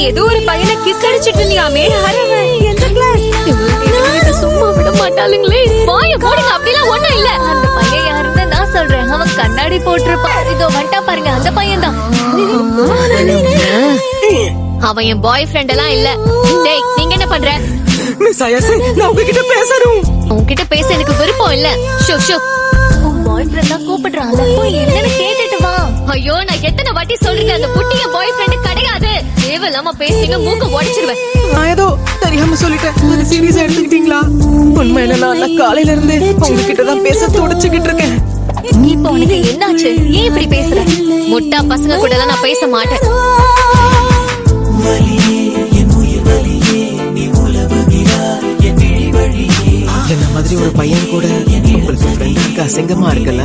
ஏதோ ஒரு பையனை கிஸ் அடிச்சிட்டு இருந்தியாமே, எந்த கிளாஸ்? சும்மா விட மாட்டாளுங்களே. வாய போடுங்க, அப்படிலாம் ஒண்ணும் இல்ல. அந்த பையன் யாருன்னு நான் சொல்றேன். அவன் கண்ணாடி போட்டிருப்பான். இதோ வந்துட்டா பாருங்க, அந்த பையன் தான். அவன் என் பாய் ஃப்ரெண்ட் எல்லாம் இல்ல. டேய், நீங்க என்ன பண்ற? மிஸ் அயாசே, நான் உங்ககிட்ட பேசணும். உன்கிட்ட பேச எனக்கு விருப்பம் இல்ல. ஷோ ஷோ, உன் பாய் ஃப்ரெண்ட் தான் கூப்பிடுறான்ல, போய் என்னன்னு கேட்டுட்டு வா. ஐயோ, நான் எத்தனை வாட்டி சொல்றேன், அந்த புட்டி என் பாய் ஃப்ரெண்ட் கிடையாது. தேவையில்லாம பேசிங்க, மூக்க உடைச்சிருவேன். நான் ஏதோ தெரியாம சொல்லிட்டேன். அது சீரியஸா எடுத்துக்கிட்டீங்களா? உண்மையில நான் காலையில இருந்து உங்ககிட்ட தான் பேச துடிச்சுக்கிட்டு இருக்கேன். இப்போ உனக்கு என்னாச்சு? ஏன் இப்படி பேசுற? முட்டா பசங்க கூட எல்லாம் நான் பேச மாட்டேன். என்ன மாதிரி ஒரு பையன் கூட உங்களுக்கு ஃப்ரெண்டாக அசிங்கமா இருக்கல.